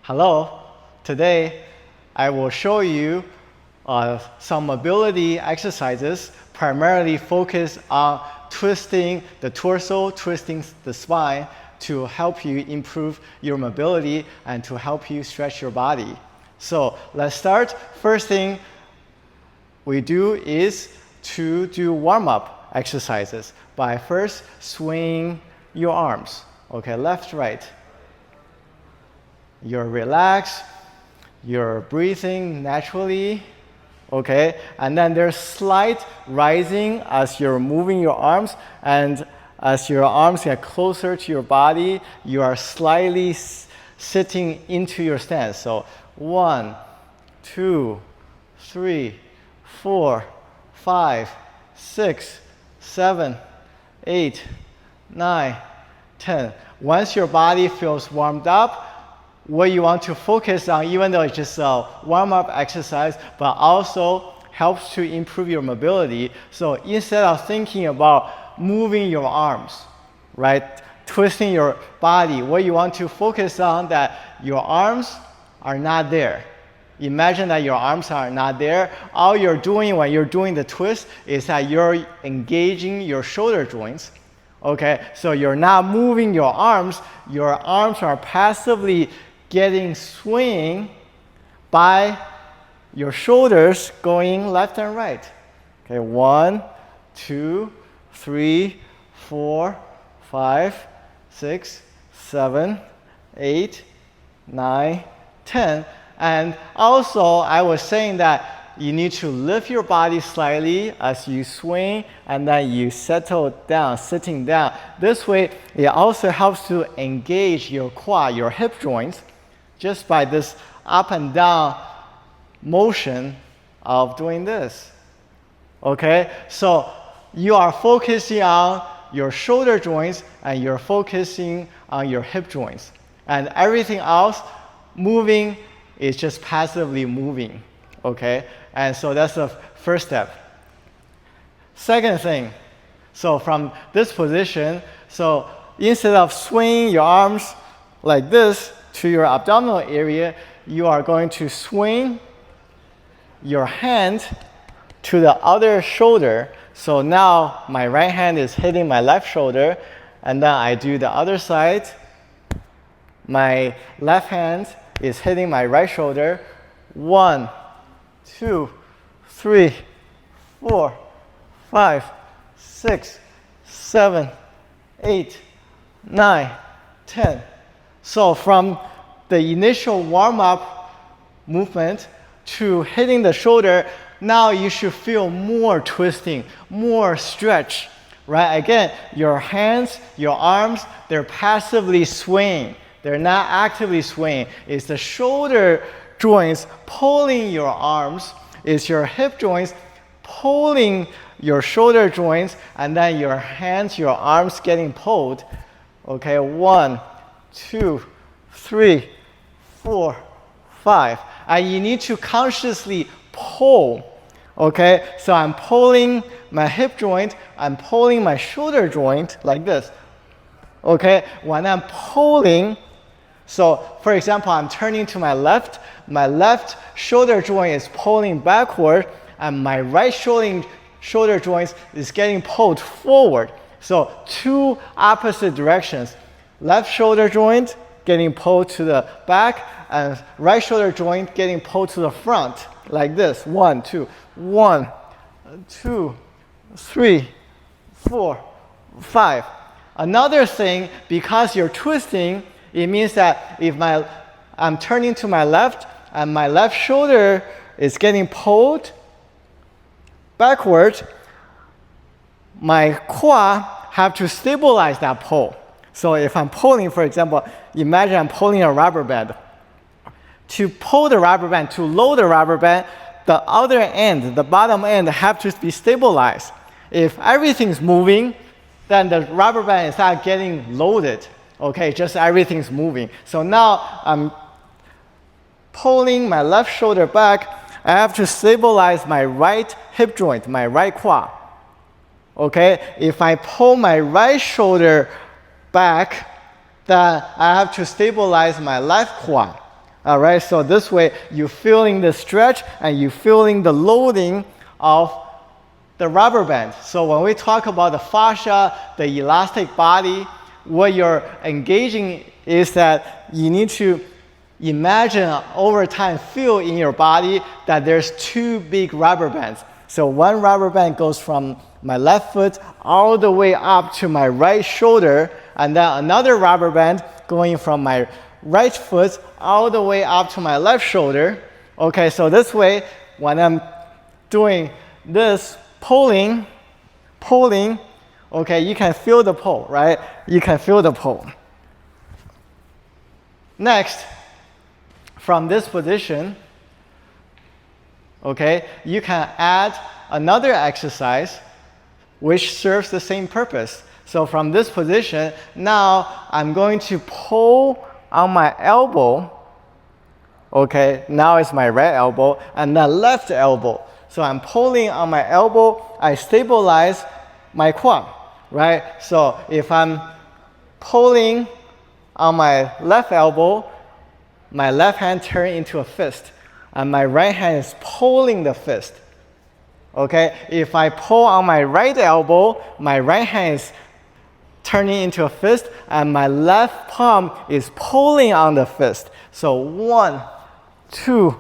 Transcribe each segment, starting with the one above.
Hello, today I will show you some mobility exercises primarily focused on twisting the torso, twisting the spine to help you improve your mobility and to help you stretch your body. So let's start. First thing we do is to do warm-up exercises by first swinging your arms. Okay, left, right. You're relaxed, you're breathing naturally, okay? And then there's slight rising as you're moving your arms, and as your arms get closer to your body, you are slightly sitting into your stance. So 1, 2, 3, 4, 5, 6, 7, 8, 9, 10. Once your body feels warmed up, what you want to focus on, even though it's just a warm-up exercise, but also helps to improve your mobility. So instead of thinking about moving your arms, right, twisting your body, what you want to focus on that your arms are not there. Imagine that your arms are not there. All you're doing when you're doing the twist is that you're engaging your shoulder joints. Okay, so you're not moving your arms are passively getting swing by your shoulders going left and right. Okay, 1, 2, 3, 4, 5, 6, 7, 8, 9, 10. And also, I was saying that you need to lift your body slightly as you swing, and then you settle down, sitting down. This way, it also helps to engage your quad, your hip joints, just by this up and down motion of doing this. Okay? So you are focusing on your shoulder joints and you're focusing on your hip joints. And everything else moving is just passively moving. Okay? And so that's the first step. Second thing, so from this position, so instead of swinging your arms like this to your abdominal area, you are going to swing your hand to the other shoulder. So now my right hand is hitting my left shoulder, and then I do the other side. My left hand is hitting my right shoulder. 1, 2, 3, 4, 5, 6, 7, 8, 9, 10. So from the initial warm-up movement to hitting the shoulder, now you should feel more twisting, more stretch, right? Again, your hands, your arms, they're passively swaying. They're not actively swaying. It's the shoulder joints pulling your arms. It's your hip joints pulling your shoulder joints, and then your hands, your arms getting pulled. Okay, 1, 2, 3, 4, 5. And you need to consciously pull. Okay, so I'm pulling my hip joint, I'm pulling my shoulder joint like this. Okay, when I'm pulling, so for example, I'm turning to my left shoulder joint is pulling backward, and my right shoulder joint is getting pulled forward. So two opposite directions. Left shoulder joint getting pulled to the back, and right shoulder joint getting pulled to the front, like this. 1, 2, 1, 2, 3, 4, 5. Another thing, because you're twisting, it means that if I'm turning to my left, and my left shoulder is getting pulled backward, my quad have to stabilize that pull. So if I'm pulling, for example, imagine I'm pulling a rubber band. To pull the rubber band, to load the rubber band, the other end, the bottom end, have to be stabilized. If everything's moving, then the rubber band is not getting loaded. Okay, just everything's moving. So now I'm pulling my left shoulder back. I have to stabilize my right hip joint, my right quad. Okay, if I pull my right shoulder back, then I have to stabilize my left quad. All right, so this way you're feeling the stretch and you're feeling the loading of the rubber band. So when we talk about the fascia, the elastic body, what you're engaging is that you need to imagine over time, feel in your body that there's two big rubber bands. So one rubber band goes from my left foot all the way up to my right shoulder, and then another rubber band going from my right foot all the way up to my left shoulder. Okay, so this way, when I'm doing this, pulling, okay, you can feel the pull, right? You can feel the pull. Next, from this position, okay, you can add another exercise which serves the same purpose. So from this position, now I'm going to pull on my elbow. Okay, now it's my right elbow and the left elbow. So I'm pulling on my elbow, I stabilize my quad, right? So if I'm pulling on my left elbow, my left hand turns into a fist, and my right hand is pulling the fist. Okay, if I pull on my right elbow, my right hand is turning into a fist, and my left palm is pulling on the fist. So 1, 2,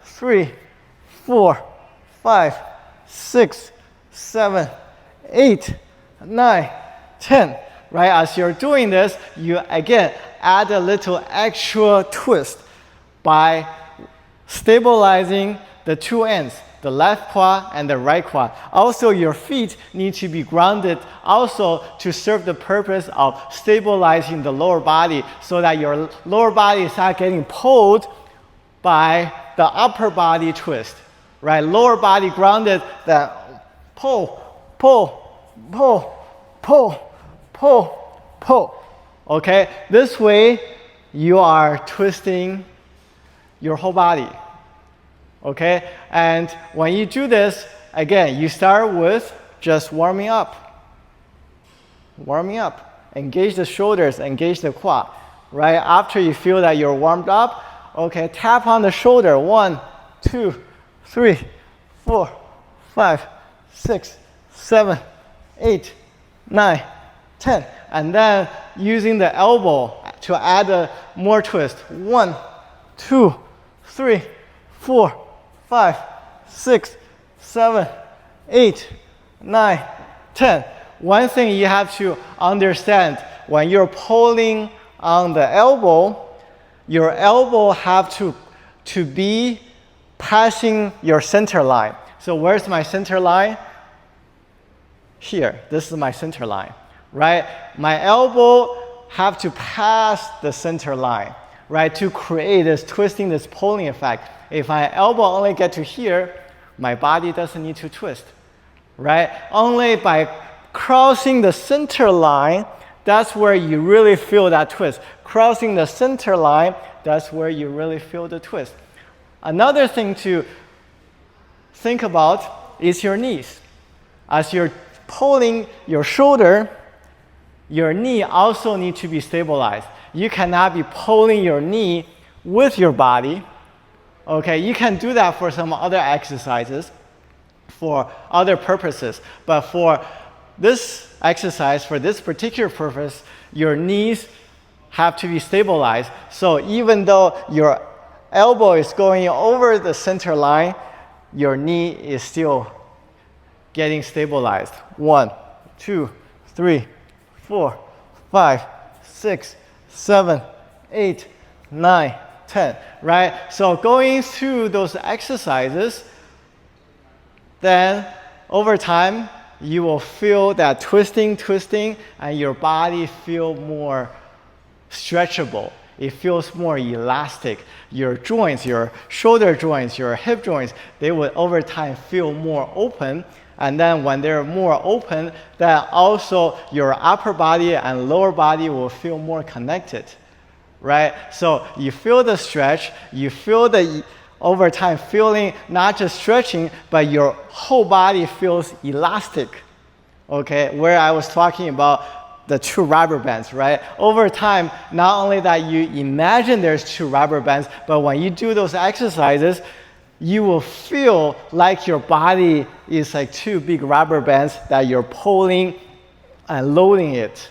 3, 4, 5, 6, 7, 8, 9, 10. Right? As you're doing this, you again add a little extra twist by stabilizing the two ends, the left quad and the right quad. Also, your feet need to be grounded also to serve the purpose of stabilizing the lower body so that your lower body is not getting pulled by the upper body twist. Right? Lower body grounded, then pull, pull, pull, pull, pull, pull. Okay? This way, you are twisting your whole body. Okay? And when you do this, again, you start with just warming up. Warming up. Engage the shoulders, engage the quad. Right? After you feel that you're warmed up, okay, tap on the shoulder. 1, 2, 3, 4, 5, 6, 7, 8, 9, 10. And then using the elbow to add more twist. 1, 2, 3, 4, 5, 6, 7, 8, 9, 10. One thing you have to understand, when you're pulling on the elbow, your elbow have to be passing your center line. So where's my center line? Here. This is my center line, right? My elbow have to pass the center line, right, to create this twisting, this pulling effect. If my elbow only get to here, my body doesn't need to twist, right? Only by crossing the center line, that's where you really feel that twist. Crossing the center line, that's where you really feel the twist. Another thing to think about is your knees. As you're pulling your shoulder, your knee also needs to be stabilized. You cannot be pulling your knee with your body. Okay, you can do that for some other exercises, for other purposes. But for this exercise, for this particular purpose, your knees have to be stabilized. So even though your elbow is going over the center line, your knee is still getting stabilized. 1, 2, 3, 4, 5, 6, 7, 8, 9, 10, right? So going through those exercises, then over time, you will feel that twisting, and your body feel more stretchable. It feels more elastic. Your joints, your shoulder joints, your hip joints, they will over time feel more open. And then when they're more open, then also your upper body and lower body will feel more connected, right? So you feel the stretch, you feel the over time feeling not just stretching, but your whole body feels elastic, okay? Where I was talking about the two rubber bands, right? Over time, not only that you imagine there's two rubber bands, but when you do those exercises, you will feel like your body is like two big rubber bands that you're pulling and loading it.